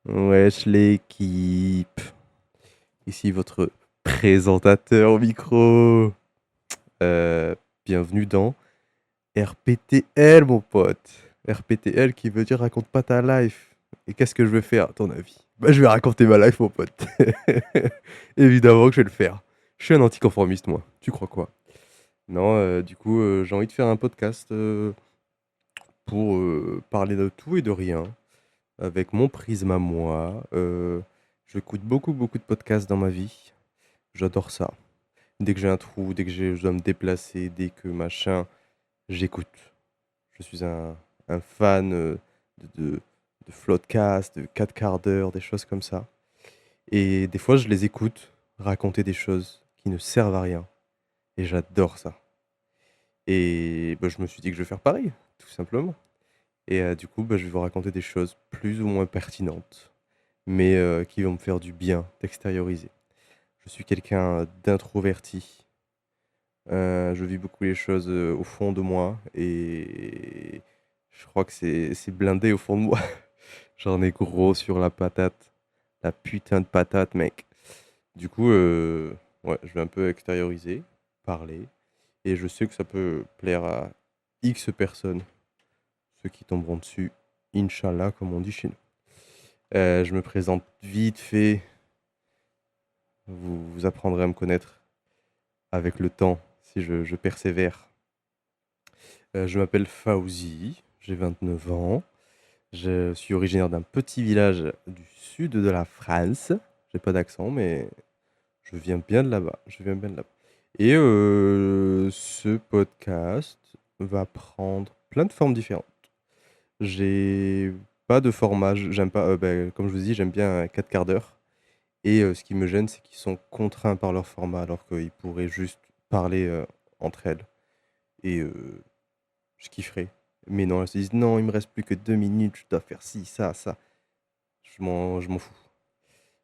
Wesh l'équipe, ici votre présentateur au micro. Euh, Bienvenue dans RPTL mon pote. RPTL qui veut dire raconte pas ta life. Et qu'est-ce que je vais faire à ton avis? Bah je vais raconter ma life mon pote. Évidemment que je vais le faire. Je suis un anticonformiste moi, tu crois quoi? Non, j'ai envie de faire un podcast pour parler de tout et de rien. Avec mon prisme à moi. J'écoute beaucoup de podcasts dans ma vie. J'adore ça. Dès que j'ai un trou, je dois me déplacer, dès que machin, j'écoute. Je suis un fan de, de, de Floodcast, de 4 quarts d'heure, des choses comme ça. Et des fois, je les écoute raconter des choses qui ne servent à rien. Et j'adore ça. Et bah, je me suis dit que je vais faire pareil, tout simplement. Et je vais vous raconter des choses plus ou moins pertinentes, mais qui vont me faire du bien d'extérioriser. Je suis quelqu'un d'introverti. Je vis beaucoup les choses au fond de moi et je crois que c'est blindé au fond de moi. J'en ai gros sur la patate, la putain de patate, mec. Du coup, ouais, je vais un peu extérioriser, parler, et je sais que ça peut plaire à X personnes, ceux qui tomberont dessus, Inch'Allah, comme on dit chez nous. Je me présente vite fait, vous apprendrez à me connaître avec le temps si je persévère. Je m'appelle Fauzi, j'ai 29 ans. Je suis originaire d'un petit village du sud de la France. J'ai pas d'accent, mais je viens bien de là-bas. Je viens bien de là-bas. Et ce podcast va prendre plein de formes différentes. J'ai pas de format, j'aime pas, comme je vous dis, j'aime bien 4 quarts d'heure. Et ce qui me gêne, c'est qu'ils sont contraints par leur format, alors qu'ils pourraient juste parler entre elles. Et je kifferais. Mais non, elles se disent non, il me reste plus que 2 minutes, je dois faire ci, ça, ça. Je m'en fous.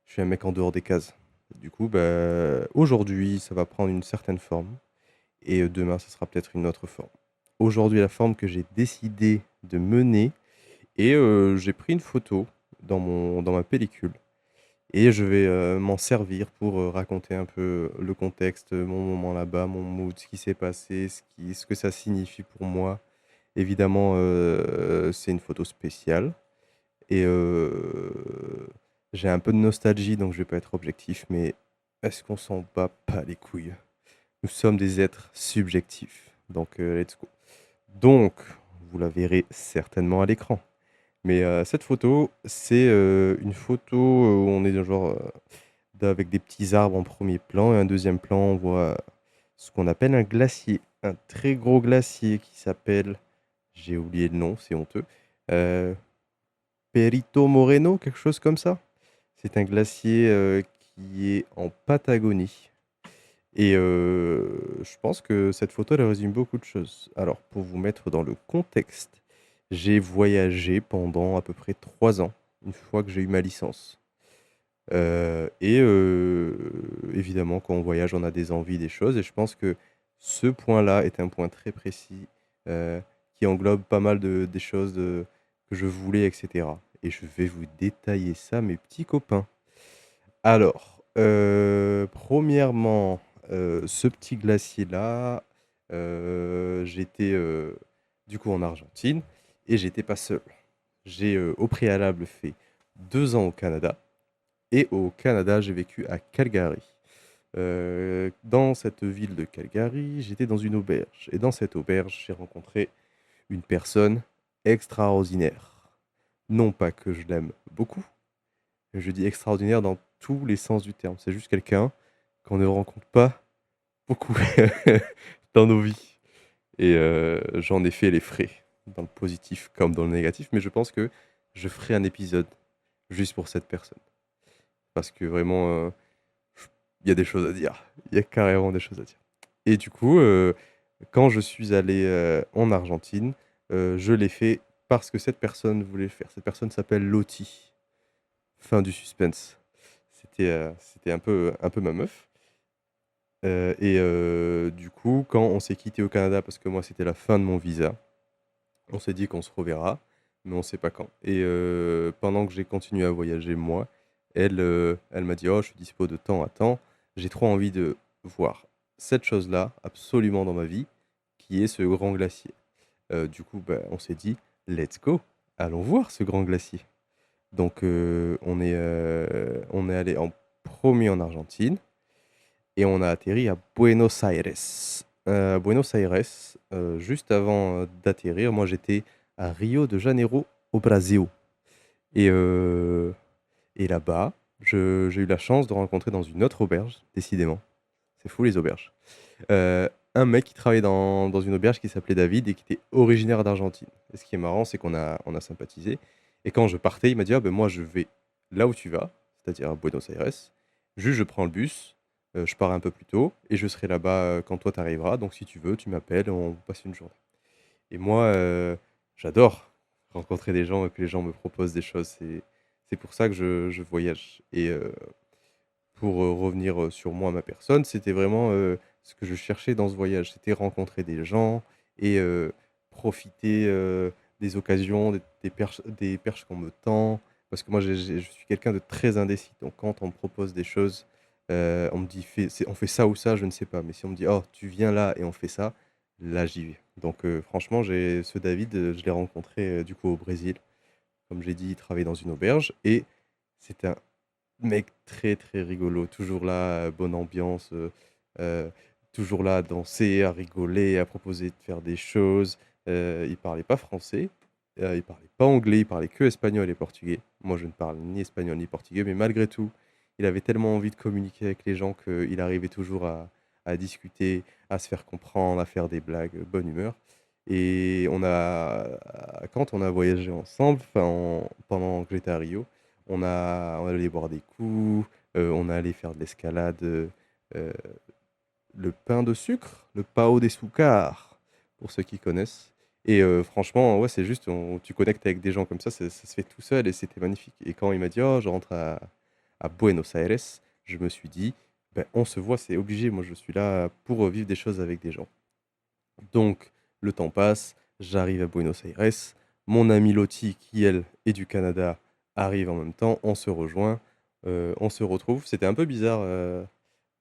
Je suis un mec en dehors des cases. Du coup, bah, aujourd'hui, ça va prendre une certaine forme. Et demain, ça sera peut-être une autre forme. Aujourd'hui, la forme que j'ai décidé de mener. Et j'ai pris une photo dans ma pellicule. Et je vais m'en servir pour raconter un peu le contexte, mon moment là-bas, mon mood, ce qui s'est passé, ce que ça signifie pour moi. Évidemment, c'est une photo spéciale et j'ai un peu de nostalgie, donc je vais pas être objectif, mais est-ce qu'on s'en bat pas les couilles? Nous sommes des êtres subjectifs, donc let's go. Donc, vous la verrez certainement à l'écran. Mais cette photo, c'est une photo où on est dans genre avec des petits arbres en premier plan et un deuxième plan, on voit ce qu'on appelle un glacier, un très gros glacier qui s'appelle, j'ai oublié le nom, c'est honteux, euh, Perito Moreno, quelque chose comme ça. C'est un glacier qui est en Patagonie. Et je pense que cette photo, elle résume beaucoup de choses. Alors, pour vous mettre dans le contexte, j'ai voyagé pendant à peu près 3 ans, une fois que j'ai eu ma licence. Évidemment, quand on voyage, on a des envies, des choses. Et je pense que ce point-là est un point très précis euh, qui englobe pas mal des choses que je voulais, etc. Et je vais vous détailler ça, mes petits copains. Alors, premièrement, ce petit glacier-là, j'étais du coup en Argentine et j'étais pas seul. J'ai au préalable fait 2 ans au Canada. Et au Canada, j'ai vécu à Calgary. Dans cette ville de Calgary, j'étais dans une auberge. Et dans cette auberge, j'ai rencontré une personne extraordinaire. Non pas que je l'aime beaucoup, mais je dis extraordinaire dans tous les sens du terme. C'est juste quelqu'un qu'on ne rencontre pas beaucoup dans nos vies. Et j'en ai fait les frais, dans le positif comme dans le négatif. Mais je pense que je ferai un épisode juste pour cette personne. Parce que vraiment, il y a des choses à dire. Il y a carrément des choses à dire. Et du coup, quand je suis allé en Argentine, je l'ai fait parce que cette personne voulait le faire. Cette personne s'appelle Lottie. Fin du suspense. C'était un peu ma meuf. Du coup, quand on s'est quitté au Canada, parce que moi c'était la fin de mon visa, on s'est dit qu'on se reverra, mais on sait pas quand. Et pendant que j'ai continué à voyager, moi, elle m'a dit: «Oh, je suis dispo de temps à temps. J'ai trop envie de voir cette chose-là, absolument dans ma vie, qui est ce grand glacier». Du coup, bah, on s'est dit: «Let's go, allons voir ce grand glacier». Donc on est allé en premier en Argentine et on a atterri à Buenos Aires. Buenos Aires, juste avant, d'atterrir, moi j'étais à Rio de Janeiro, au Brasil et là-bas, je j'ai eu la chance de rencontrer dans une autre auberge, décidément, c'est fou les auberges, un mec qui travaillait dans une auberge qui s'appelait David et qui était originaire d'Argentine. Et ce qui est marrant, c'est qu'on a sympathisé et quand je partais, il m'a dit: «Ah ben moi je vais là où tu vas, c'est-à-dire à Buenos Aires, juste je prends le bus, je pars un peu plus tôt et je serai là-bas, quand toi tu arriveras, donc si tu veux, tu m'appelles, on passe une journée». Et moi, j'adore rencontrer des gens et que les gens me proposent des choses. C'est pour ça que je voyage. Et pour revenir sur moi, ma personne, c'était vraiment ce que je cherchais dans ce voyage. C'était rencontrer des gens et profiter des occasions, des perches qu'on me tend. Parce que moi, je suis quelqu'un de très indécis. Donc, quand on me propose des choses, on me dit on fait ça ou ça, je ne sais pas. Mais si on me dit, oh, tu viens là et on fait ça, là, j'y vais. Donc, franchement, ce David, je l'ai rencontré du coup au Brésil. Comme j'ai dit, il travaillait dans une auberge et c'est un mec très, très rigolo, toujours là, bonne ambiance, heu, toujours là à danser, à rigoler, à proposer de faire des choses. Il parlait pas français, il parlait pas anglais, il parlait que espagnol et portugais. Moi, je ne parle ni espagnol ni portugais, mais malgré tout, il avait tellement envie de communiquer avec les gens qu'il arrivait toujours à discuter, à se faire comprendre, à faire des blagues, bonne humeur. Et quand on a voyagé ensemble, pendant que j'étais à Rio, on allait boire des coups, on allait faire de l'escalade, le pain de sucre, le pão de açúcar, pour ceux qui connaissent. Et franchement, ouais, c'est juste, tu connectes avec des gens comme ça se fait tout seul et c'était magnifique. Et quand il m'a dit: «Oh, je rentre à Buenos Aires», je me suis dit: «Beh, on se voit, c'est obligé, moi je suis là pour vivre des choses avec des gens». Donc le temps passe, j'arrive à Buenos Aires, mon amie Lottie qui elle est du Canada arrive en même temps, on se rejoint, on se retrouve. C'était un peu bizarre,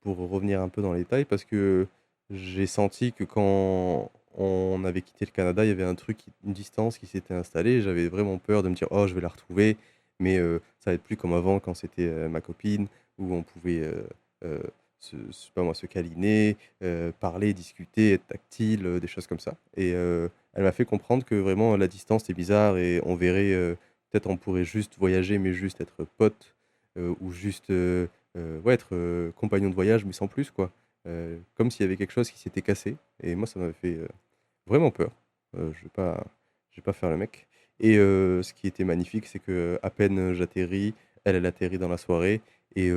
pour revenir un peu dans les détails parce que j'ai senti que quand on avait quitté le Canada, il y avait un truc une distance qui s'était installée. J'avais vraiment peur de me dire: «Oh je vais la retrouver», mais ça va être plus comme avant quand c'était, ma copine où on pouvait, je sais pas moi, se câliner, parler, discuter, être tactile, des choses comme ça. Et elle m'a fait comprendre que vraiment la distance est bizarre et on verrait, peut-être on pourrait juste voyager, mais juste être potes, ou juste, ouais être, compagnon de voyage, mais sans plus quoi. Comme s'il y avait quelque chose qui s'était cassé et moi ça m'avait fait, vraiment peur. Je vais pas faire le mec. Et ce qui était magnifique, c'est qu'à peine j'atterris, elle atterrit dans la soirée et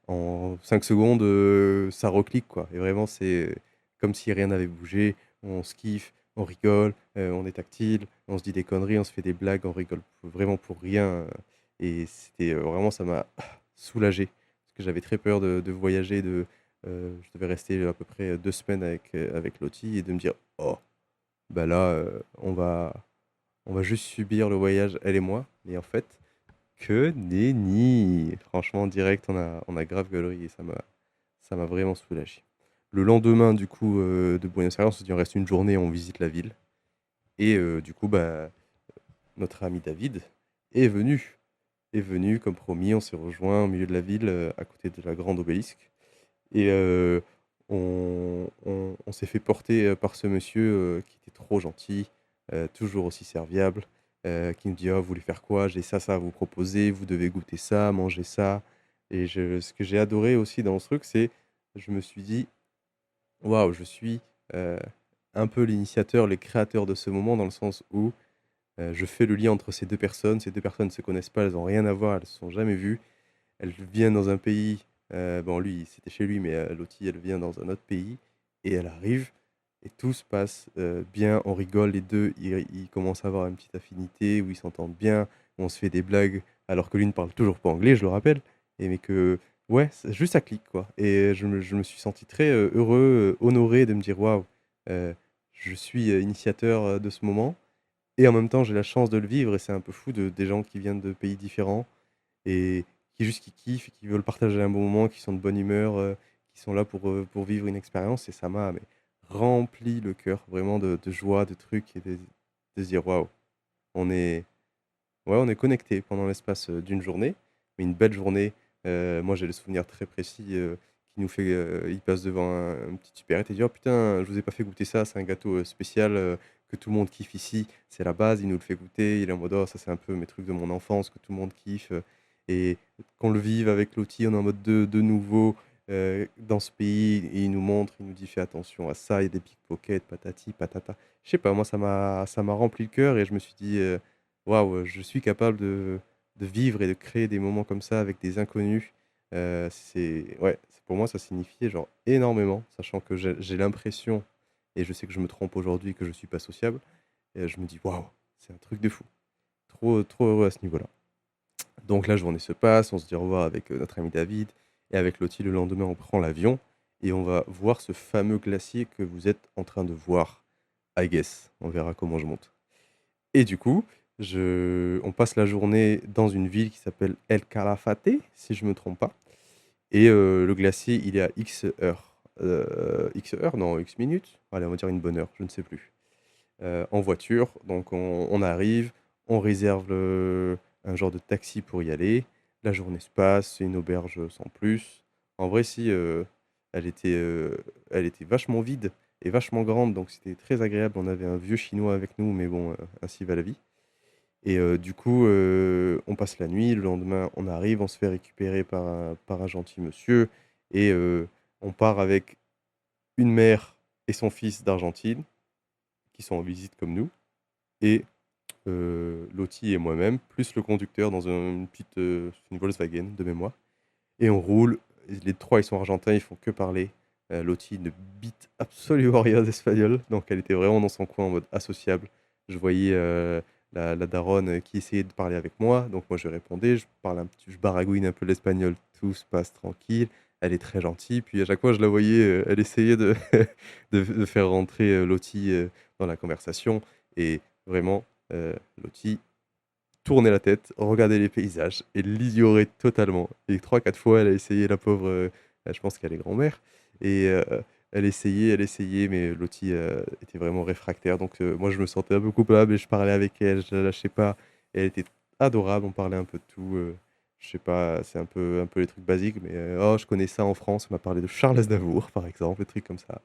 en 5 secondes, ça reclique, quoi. Et vraiment, c'est comme si rien n'avait bougé. On se kiffe, on rigole, on est tactile, on se dit des conneries, on se fait des blagues, on rigole vraiment pour rien, et c'était, vraiment ça m'a soulagé. Parce que j'avais très peur de voyager, je devais rester à peu près 2 semaines avec Lottie et de me dire: «Oh, bah, là, on va juste subir le voyage, elle et moi». Et en fait, que nenni! Franchement, direct, on a grave gaulerie et ça m'a vraiment soulagé. Le lendemain, du coup, de Buenos Aires, on s'est dit: «On reste une journée, on visite la ville». Et du coup, bah, notre ami David est venu est venu comme promis. On s'est rejoint au milieu de la ville, à côté de la grande obélisque. Et on s'est fait porter, par ce monsieur, qui était trop gentil, toujours aussi serviable, qui nous dit: «Oh, vous voulez faire quoi? J'ai ça à vous proposer, vous devez goûter ça, manger ça». Et ce que j'ai adoré aussi dans ce truc, c'est je me suis dit: «Waouh, je suis, heu, un peu l'initiateur, le créateur de ce moment», dans le sens où, je fais le lien entre ces 2 personnes. Ces 2 personnes ne se connaissent pas, elles ont rien à voir, elles se sont jamais vues. Elle vient dans un pays, bon lui, c'était chez lui, mais Lottie, elle vient dans un autre pays et elle arrive et tout se passe, bien. On rigole les 2, ils commencent à avoir une petite affinité où ils s'entendent bien. On se fait des blagues alors que lui ne parle toujours pas anglais, je le rappelle. Et mais que ouais, c'est juste ça clique quoi. Et je me suis senti très, heureux, honoré de me dire: «Waouh, heu, je suis, initiateur, de ce moment». et en même temps, j'ai la chance de le vivre et c'est un peu fou des gens qui viennent de pays différents et qui kiffent et qui veulent partager un bon moment, qui sont de bonne humeur, qui sont là pour vivre une expérience et ça m'a mais rempli le cœur vraiment de joie, de trucs et de se dire: «Waouh, on est ouais, on est connectés pendant l'espace, d'une journée, mais une belle journée». Moi, j'ai le souvenir très précis, qui nous fait, il passe devant une petite supérette et il dit: «Oh putain, je vous ai pas fait goûter ça, c'est un gâteau, spécial, que tout le monde kiffe ici, c'est la base». Il nous le fait goûter, il est en mode: «Oh ça, c'est un peu mes trucs de mon enfance que tout le monde kiffe», et qu'on le vive avec Lottie, on est en mode de nouveau, dans ce pays et il nous montre, il nous dit: «Fais attention à ça, il y a des pickpockets, patati patata». Je sais pas, moi ça m'a rempli le cœur et je me suis dit, waouh, je suis capable de vivre et de créer des moments comme ça avec des inconnus. C'est ouais, c'est pour moi, ça signifiait genre énormément, sachant que j'ai l'impression et je sais que je me trompe aujourd'hui, que je suis pas sociable et je me dis: «Waouh, c'est un truc de fou». Trop, trop heureux à ce niveau-là. Donc la journée se passe, on se dit au revoir avec, notre ami David et avec Lottie le lendemain, on prend l'avion et on va voir ce fameux glacier que vous êtes en train de voir, I guess. On verra comment je monte. Et du coup, on passe la journée dans une ville qui s'appelle El Calafate, si je me trompe pas. Et le glacier, il est à X heures. X heures? Non, X minutes? Allez, on va dire une bonne heure, je ne sais plus. En voiture, donc on arrive, on réserve un genre de taxi pour y aller. La journée se passe, c'est une auberge, sans plus. En vrai, si, elle était, heu, elle était vachement vide et vachement grande, donc c'était très agréable. On avait un vieux chinois avec nous, mais bon, ainsi va la vie. Et du coup, on passe la nuit. Le lendemain, on arrive, on se fait récupérer par un gentil monsieur et on part avec une mère et son fils d'Argentine, qui sont en visite comme nous et Lottie et moi-même, plus le conducteur dans une petite, c'est une Volkswagen de mémoire et on roule. Les 3 ils sont argentins, ils font que parler. Lottie ne bite absolument rien d'espagnol, donc elle était vraiment dans son coin en mode associable. Je voyais, la daronne, qui essayait de parler avec moi, donc moi je répondais, je baragouine un peu l'espagnol, tout se passe tranquille. Elle est très gentille, puis à chaque fois je la voyais, elle essayait de de faire rentrer, Lottie, dans la conversation et vraiment, Lottie tournait la tête, regardait les paysages et l'ignorait totalement et 3 4 fois, elle a essayé la pauvre, je pense qu'elle est grand-mère et elle essayait mais Lottie, était vraiment réfractaire donc moi je me sentais un peu coupable et je parlais avec elle, je la lâchais pas et elle était adorable, on parlait un peu de tout, je sais pas, c'est un peu les trucs basiques mais «Oh je connais ça en France», on m'a parlé de Charles Aznavour par exemple, des trucs comme ça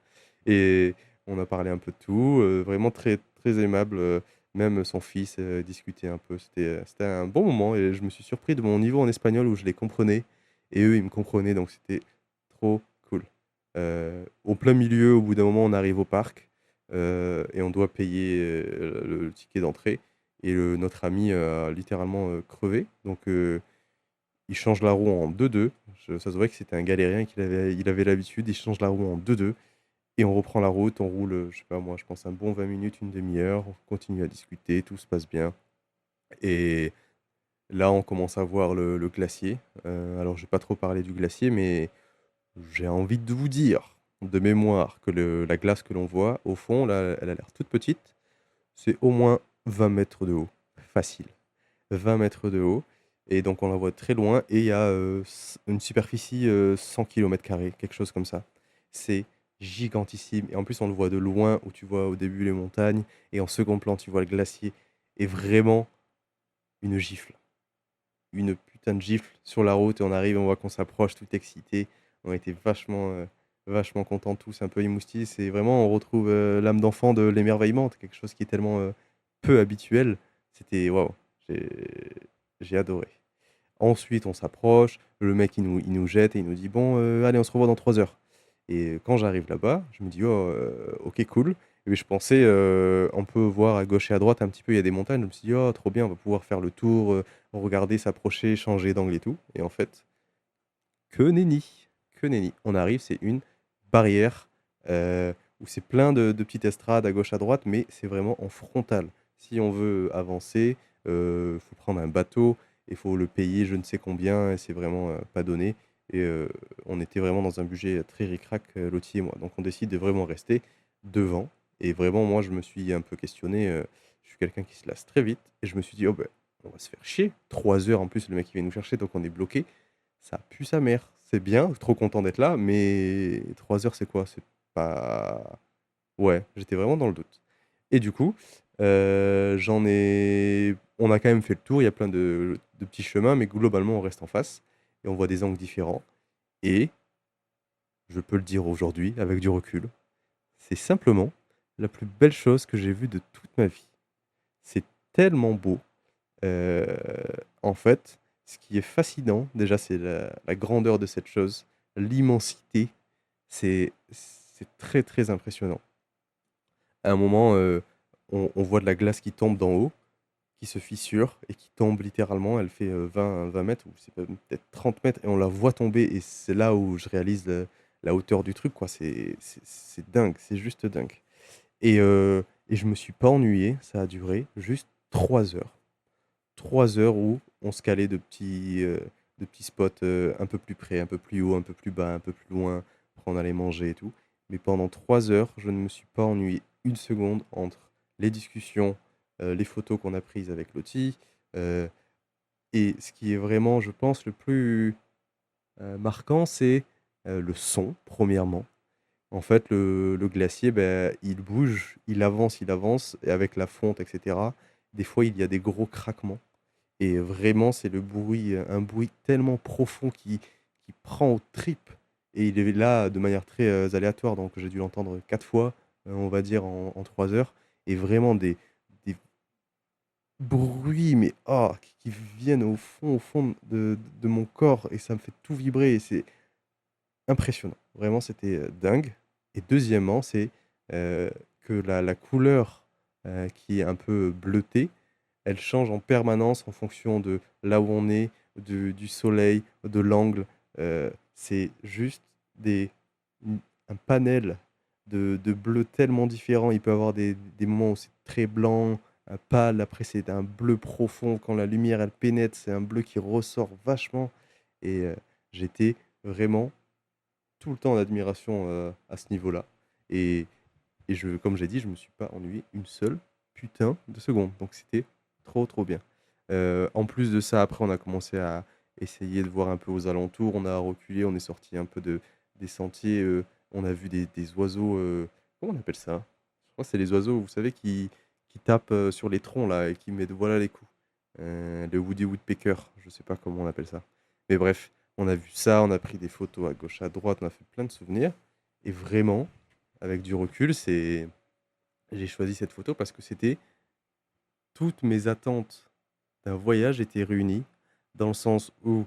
et on a parlé un peu de tout, vraiment très, très aimable, même son fils, discutait un peu. C'était un bon moment et je me suis surpris de mon niveau en espagnol où je les comprenais et eux, ils me comprenaient donc c'était trop cool. Au plein milieu, au bout d'un moment, on arrive au parc, et on doit payer, le ticket d'entrée et notre ami a littéralement, crevé donc il change la roue en 2-2. Ça se voit que c'était un galérien il avait l'habitude, il change la roue en 2-2 et on reprend la route, on roule, je sais pas moi, je pense un bon 20 minutes, une demi heure, on continue à discuter, tout se passe bien et là, on commence à voir le glacier. Alors je vais pas trop parler du glacier, mais j'ai envie de vous dire, de mémoire, que la glace que l'on voit, au fond, là, elle a l'air toute petite. C'est au moins 20 mètres de haut, facile. 20 mètres de haut et donc on la voit très loin et il y a, une superficie, 100 km², quelque chose comme ça. C'est gigantissime et en plus on le voit de loin où tu vois au début les montagnes et en second plan tu vois le glacier et vraiment une gifle. Une putain de gifle sur la route et on arrive, on voit qu'on s'approche tout excité. On était vachement contents tous, un peu émoustis. C'est vraiment on retrouve, l'âme d'enfant de l'émerveillement, quelque chose qui est tellement, peu habituel. C'était waouh, j'ai j'ai adoré. Ensuite, on s'approche, le mec il nous jette et il nous dit: «Bon, allez, on se revoit dans 3 heures» et quand j'arrive là-bas, je me dis: «Oh, OK, cool» et je pensais, on peut voir à gauche et à droite un petit peu, il y a des montagnes. Je me suis dit: «Oh, trop bien, on va pouvoir faire le tour, regarder, s'approcher, changer d'angle et tout» et en fait, que nenni, que nenni. On arrive, c'est une barrière, où c'est plein de petites estrades à gauche, à droite, mais c'est vraiment en frontal. Si on veut avancer, faut prendre un bateau et faut le payer je ne sais combien et c'est vraiment, pas donné et on était vraiment dans un budget très ric-rac, Lottie et moi. Donc on décide de vraiment rester devant et vraiment moi je me suis un peu questionné, Je suis quelqu'un qui se lasse très vite et je me suis dit: «Oh, ben, on va se faire chier». 3 heures en plus, le mec il vient nous chercher, donc on est bloqué. Ça pue sa mère. C'est bien, trop content d'être là, mais 3 heures, c'est quoi? C'est pas ouais, j'étais vraiment dans le doute et du coup, on a quand même fait le tour, il y a plein de petits chemins, mais globalement, on reste en face et on voit des angles différents et je peux le dire aujourd'hui avec du recul, c'est simplement la plus belle chose que j'ai vue de toute ma vie. C'est tellement beau. Heu, En fait, ce qui est fascinant, déjà, c'est la grandeur de cette chose, l'immensité. C'est très, très impressionnant. À un moment, on voit de la glace qui tombe d'en haut, qui se fissure et qui tombe littéralement. Elle fait, 20 mètres ou c'est peut-être 30 mètres et on la voit tomber et c'est là où je réalise la hauteur du truc, quoi. C'est dingue, c'est juste dingue et je me suis pas ennuyé. Ça a duré juste 3 heures. 3 heures où on se calait de petits spots, un peu plus près, un peu plus haut, un peu plus bas, un peu plus loin. Après on allait manger et tout. Mais pendant 3 heures, je ne me suis pas ennuyé une seconde entre les discussions, les photos qu'on a prises avec Lottie, heu et ce qui est vraiment, je pense, le plus, marquant, c'est, le son, premièrement. En fait, le glacier, ben, il avance et avec la fonte et cetera, des fois, il y a des gros craquements. Et vraiment, c'est le bruit, un bruit tellement profond qui prend aux tripes et il est là de manière très, aléatoire, donc j'ai dû l'entendre 4 fois, on va dire en 3 heures et vraiment des bruits, mais qui viennent au fond de mon corps et ça me fait tout vibrer et c'est impressionnant. Vraiment, c'était, dingue et deuxièmement, c'est, que la couleur, qui est un peu bleutée, elle change en permanence en fonction de là où on est, du soleil, de l'angle. C'est juste des mmh, un panel de bleus tellement différents. Il peut y avoir des moments où c'est très blanc, pâle, après c'est un bleu profond. Quand la lumière, elle pénètre, c'est un bleu qui ressort vachement et j'étais vraiment tout le temps en admiration, à ce niveau-là et comme j'ai dit, je me suis pas ennuyé une seule putain de seconde, donc c'était trop, trop bien. En plus de ça, après, on a commencé à essayer de voir un peu aux alentours, on a reculé, on est sorti un peu des sentiers, on a vu des oiseaux, comment on appelle ça? Je crois que c'est les oiseaux, vous savez, qui tapent, sur les troncs là et qui mettent voilà les coups. Le woody woodpecker, je sais pas comment on appelle ça. Mais bref, on a vu ça, on a pris des photos à gauche, à droite, on a fait plein de souvenirs et vraiment, avec du recul, j'ai choisi cette photo parce que c'était toutes mes attentes d'un voyage étaient réunies, dans le sens où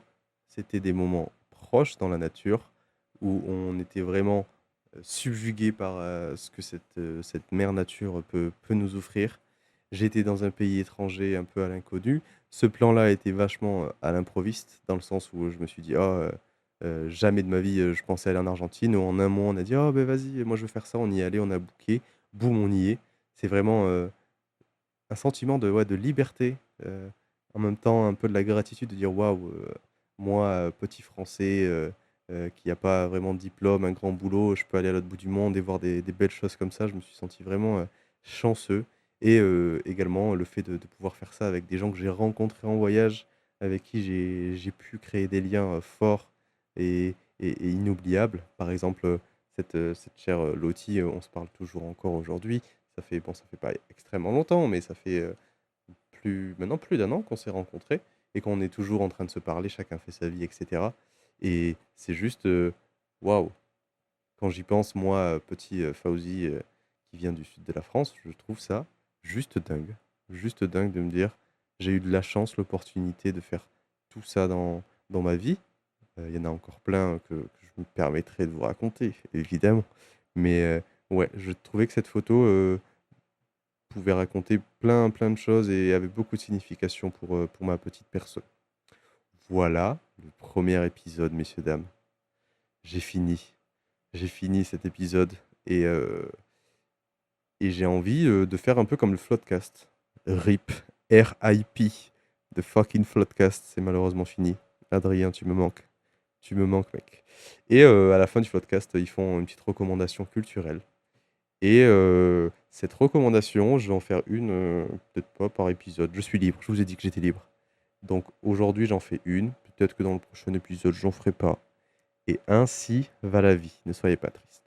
c'était des moments proches dans la nature, où on était vraiment, subjugué par, ce que cette mère nature peut nous offrir. J'étais dans un pays étranger, un peu à l'inconnu. Ce plan-là était vachement, à l'improviste, dans le sens où je me suis dit: «Oh, jamais de ma vie, je pensais aller en Argentine». Où en un mois, on a dit: «Oh, ben vas-y, moi je veux faire ça». On y est allé, on a booké, boum, on y est. C'est vraiment, un sentiment de, ouais, de liberté, en même temps un peu de la gratitude de dire: «Waouh, moi, petit Français, qui a pas vraiment de diplôme, un grand boulot, je peux aller à l'autre bout du monde et voir des belles choses comme ça». Je me suis senti vraiment, chanceux et également le fait de pouvoir faire ça avec des gens que j'ai rencontrés en voyage, avec qui j'ai pu créer des liens, forts et inoubliables. Par exemple, cette chère, Lottie, on se parle toujours encore aujourd'hui. Ça fait pas extrêmement longtemps, mais ça fait, maintenant plus d'un an qu'on s'est rencontrés et qu'on est toujours en train de se parler, chacun fait sa vie et cetera et c'est juste, waouh! Quand j'y pense, moi, petit, Fawzi, qui vient du sud de la France, je trouve ça juste dingue. Juste dingue de me dire: «J'ai eu de la chance, l'opportunité de faire tout ça dans ma vie». Il y en a encore plein que je me permettrai de vous raconter, évidemment. Mais, ouais, je trouvais que cette photo, pouvait raconter plein, plein de choses et avait beaucoup de signification pour ma petite personne. Voilà le premier épisode, messieurs, dames. J'ai fini. J'ai fini cet épisode et heu et j'ai envie, de faire un peu comme le Floodcast. RIP, R.I.P. The fucking Floodcast, c'est malheureusement fini. Adrien, tu me manques. Tu me manques, mec et à la fin du Floodcast, ils font une petite recommandation culturelle Et cette recommandation, je vais en faire une, peut-être pas par épisode. Je suis libre, je vous ai dit que j'étais libre. Donc aujourd'hui, j'en fais une. Peut-être que dans le prochain épisode, j'en ferai pas. Et ainsi va la vie. Ne soyez pas triste.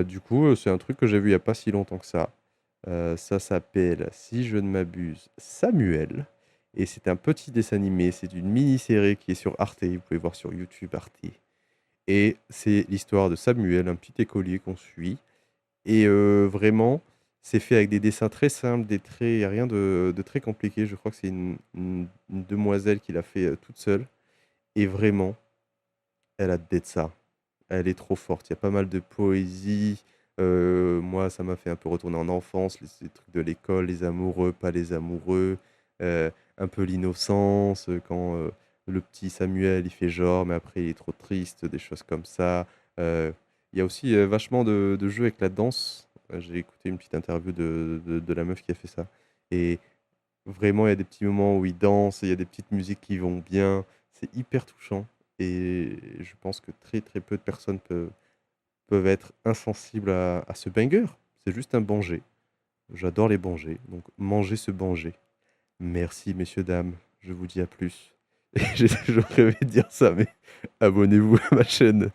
Du coup, c'est un truc que j'ai vu il y a pas si longtemps que ça. Ça s'appelle, si je ne m'abuse, Samuel. Et c'est un petit dessin animé. C'est une mini-série qui est sur Arte. Vous pouvez voir sur YouTube Arte. Et c'est l'histoire de Samuel, un petit écolier qu'on suit. Et vraiment, c'est fait avec des dessins très simples, des traits, il y a rien de très compliqué. Je crois que c'est une demoiselle qui l'a fait, toute seule et vraiment, elle a d'être ça. Elle est trop forte. Il y a pas mal de poésie. Moi, ça m'a fait un peu retourner en enfance, les trucs de l'école, les amoureux, pas les amoureux, un peu l'innocence, quand, le petit Samuel, il fait genre, mais après il est trop triste, des choses comme ça. Heu, il y a aussi, vachement de jeux avec la danse. J'ai écouté une petite interview de la meuf qui a fait ça et vraiment, il y a des petits moments où ils dansent, il y a des petites musiques qui vont bien. C'est hyper touchant et je pense que très, très peu de personnes peuvent être insensibles à ce banger. C'est juste un banger. J'adore les bangers, donc mangez ce banger. Merci messieurs, dames, je vous dis à plus. Et j'ai toujours rêvé de dire ça, mais abonnez-vous à ma chaîne.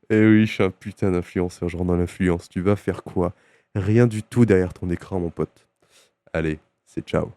Eh oui, je suis un putain d'influenceur, je rentre dans l'influence. Tu vas faire quoi? Rien du tout derrière ton écran, mon pote. Allez, c'est ciao.